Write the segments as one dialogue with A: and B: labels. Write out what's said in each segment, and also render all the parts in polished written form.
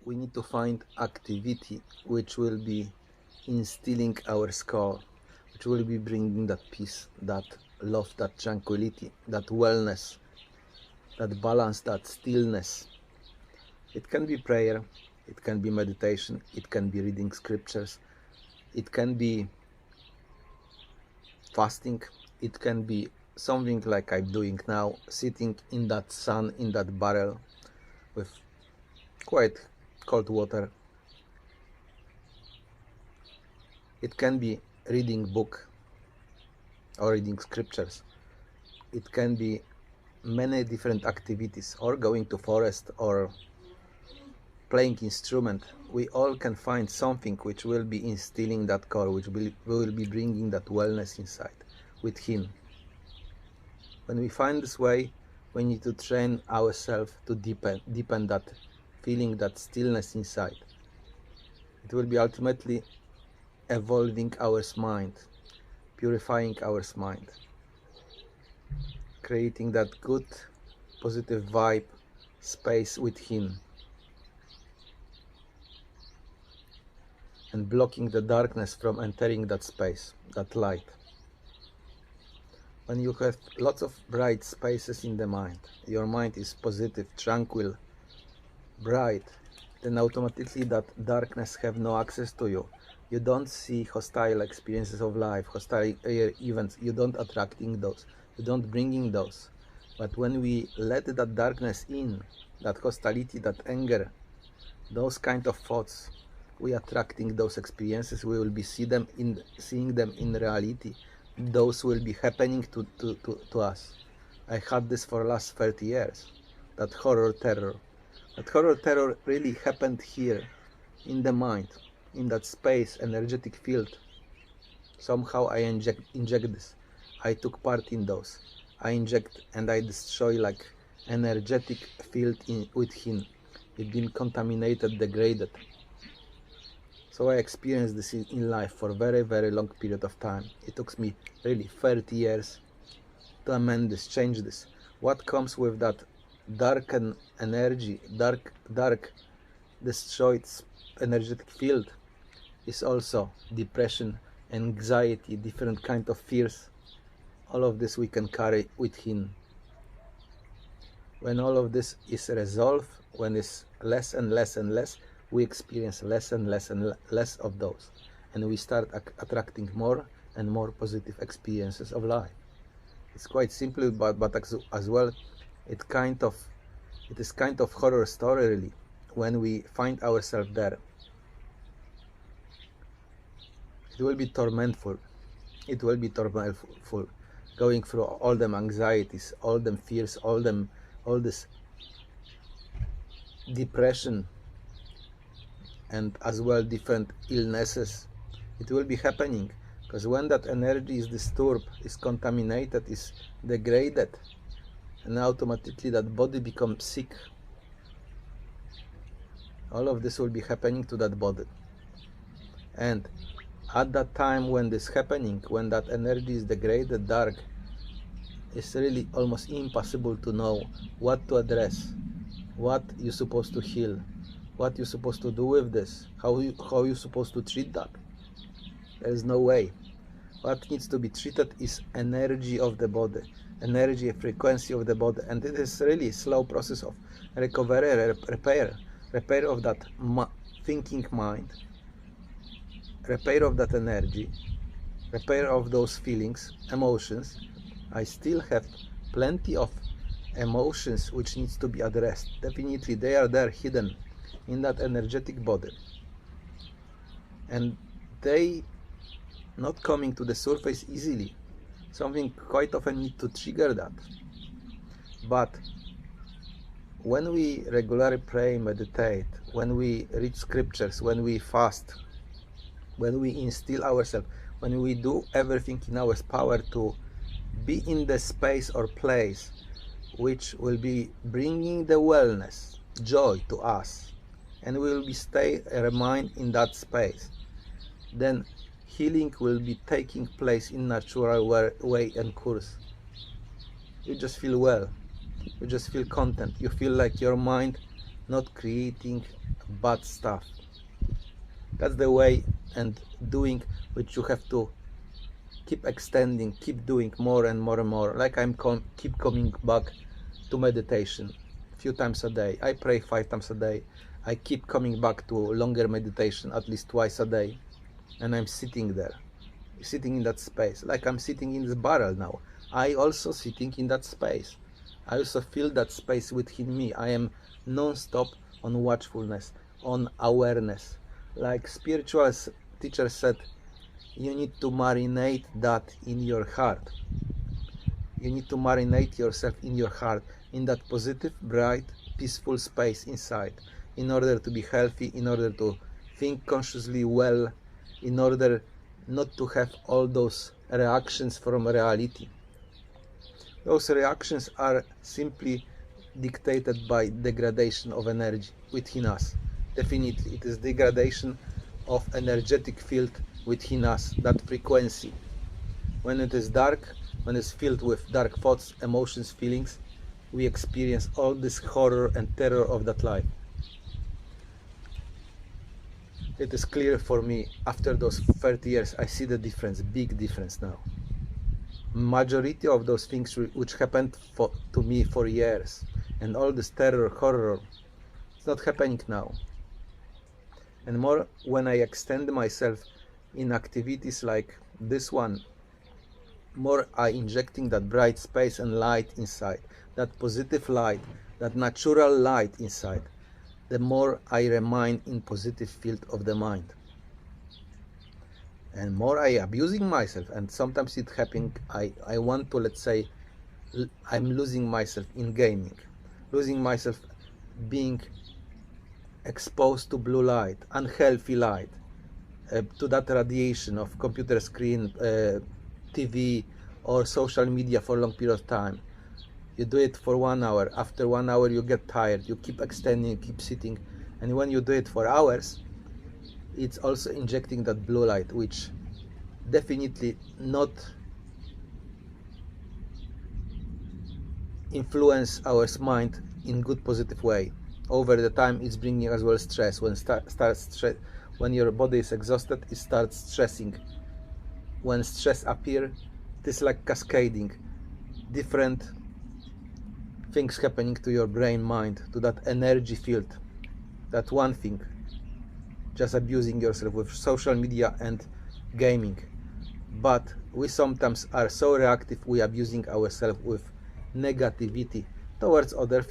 A: we need to find activity which will be instilling our skull, which will be bringing that peace, that love, that tranquility, that wellness, that balance, that stillness. It can be prayer, it can be meditation, it can be reading scriptures, it can be fasting, it can be something like I'm doing now, sitting in that sun, in that barrel with quite cold water. It can be reading book or reading scriptures. It can be many different activities, or going to forest, or playing instrument. We all can find something which will be instilling that core, which will be bringing that wellness inside with him. When we find this way, we need to train ourselves to deepen that feeling, that stillness inside. It will be ultimately evolving our mind, purifying our mind, creating that good positive vibe space with him, and blocking the darkness from entering that space, that light. When you have lots of bright spaces in the mind, your mind is positive, tranquil, bright, then automatically that darkness have no access to you. You don't see hostile experiences of life, hostile events. You don't attracting those. You don't bringing those. But when we let that darkness in, that hostility, that anger, those kind of thoughts, we attracting those experiences. We will be seeing them in reality. Those will be happening to us. I had this for the last 30 years. That horror terror. That horror terror really happened here, in the mind, in that space, energetic field. Somehow I inject this. I took part in those. I inject and I destroy like energetic field with him. It been contaminated, degraded. So I experienced this in life for a very, very long period of time. It took me really 30 years to amend this, change this. What comes with that darkened energy, dark destroyed energetic field is also depression, anxiety, different kind of fears. All of this we can carry with him. When all of this is resolved, when it's less and less and less, we experience less and less and less of those, and we start attracting more and more positive experiences of life. It's quite simple, but as well, it is kind of horror story really when we find ourselves there. It will be tormentful. It will be tormentful, going through all them anxieties, all them fears, all this depression, and as well different illnesses. It will be happening because when that energy is disturbed, is contaminated, is degraded, and automatically that body becomes sick. All of this will be happening to that body. And at that time when this happening, when that energy is degraded, dark, it's really almost impossible to know what to address, what you're supposed to heal, what you're supposed to do with this, how you're supposed to treat that. There is no way. What needs to be treated is energy of the body, energy, frequency of the body, and it is really a slow process of recovery, repair of that thinking mind, repair of that energy, repair of those feelings, emotions. I still have plenty of emotions which needs to be addressed. Definitely they are there hidden in that energetic body, and they not coming to the surface easily. Something quite often need to trigger that. But when we regularly pray, meditate, when we read scriptures, when we fast, when we instill ourselves, when we do everything in our power to be in the space or place which will be bringing the wellness, joy to us, and we will be remain in that space, then healing will be taking place in natural way and course. You just feel well, you just feel content, you feel like your mind not creating bad stuff. That's the way and doing which you have to keep extending, keep doing more and more and more. Like keep coming back to meditation a few times a day. I pray 5 times a day. I keep coming back to longer meditation at least twice a day, and I'm sitting there, sitting in that space, like I'm sitting in this barrel now. I also sitting in that space. I also feel that space within me. I am non-stop on watchfulness, on awareness. Like spiritual teacher said, you need to marinate that in your heart. You need to marinate yourself in your heart, in that positive, bright, peaceful space inside, in order to be healthy, in order to think consciously well, in order not to have all those reactions from reality. Those reactions are simply dictated by degradation of energy within us. Definitely, it is degradation of energetic field within us, that frequency. When it is dark, when it's filled with dark thoughts, emotions, feelings, we experience all this horror and terror of that life. It is clear for me, after those 30 years, I see the difference, big difference now. Majority of those things which happened to me for years, and all this terror, horror, it's not happening now. And more when I extend myself in activities like this one, more I injecting that bright space and light inside, that positive light, that natural light inside, the more I remain in positive field of the mind. And more I abusing myself, and sometimes it happening, I want to, let's say, I'm losing myself in gaming, losing myself being exposed to blue light, unhealthy light, to that radiation of computer screen, TV or social media for a long period of time. You do it for 1 hour. After 1 hour you get tired, you keep extending, keep sitting, and when you do it for hours, it's also injecting that blue light, which definitely not influence our mind in good positive way. Over the time it's bringing as well stress. When your body is exhausted, it starts stressing. When stress appears, it is like cascading different things happening to your brain, mind, to that energy field. That one thing, just abusing yourself with social media and gaming. But we sometimes are so reactive, we abusing ourselves with negativity towards other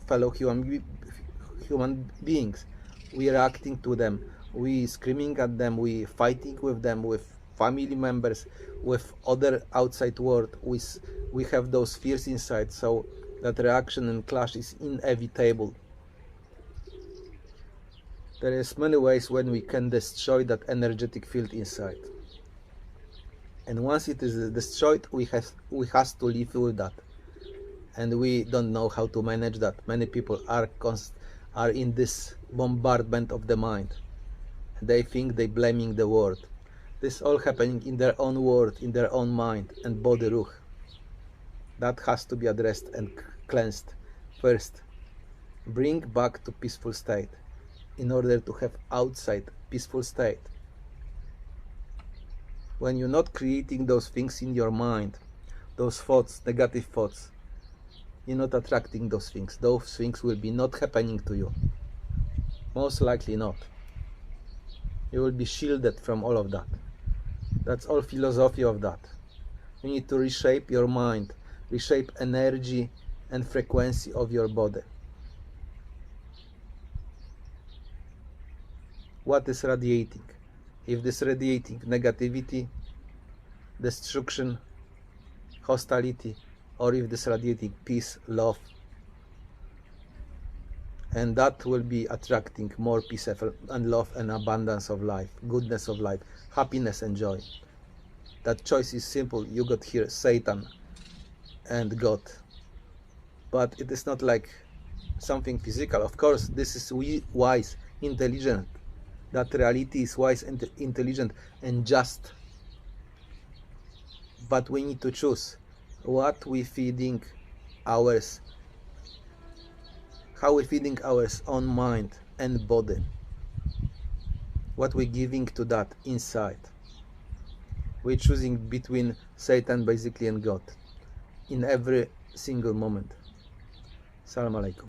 A: fellow human beings. We reacting to them, we screaming at them, we fighting with them, with family members, with other outside world. We have those fears inside, so that reaction and clash is inevitable. There is many ways when we can destroy that energetic field inside, and once it is destroyed, we have to live with that, and we don't know how to manage that. Many people are in this bombardment of the mind. They think they blaming the world. This all happening in their own world, in their own mind and body ruch. That has to be addressed and cleansed first. Bring back to peaceful state in order to have outside peaceful state. When you're not creating those things in your mind, those thoughts, negative thoughts, you're not attracting those things. Those things will be not happening to you. Most likely not. You will be shielded from all of that. That's all philosophy of that. You need to reshape your mind, reshape energy and frequency of your body. What is radiating? If this radiating negativity, destruction, hostility, or if this radiating peace, love, and that will be attracting more peace and love and abundance of life, goodness of life, happiness and joy. That choice is simple. You got here Satan and God, but it is not like something physical. Of course, this is wise, intelligent. That reality is wise and intelligent and just. But we need to choose what we feeding ours how we're feeding our own mind and body, what we're giving to that inside. We're choosing between Satan basically and God in every single moment. Salam alaikum.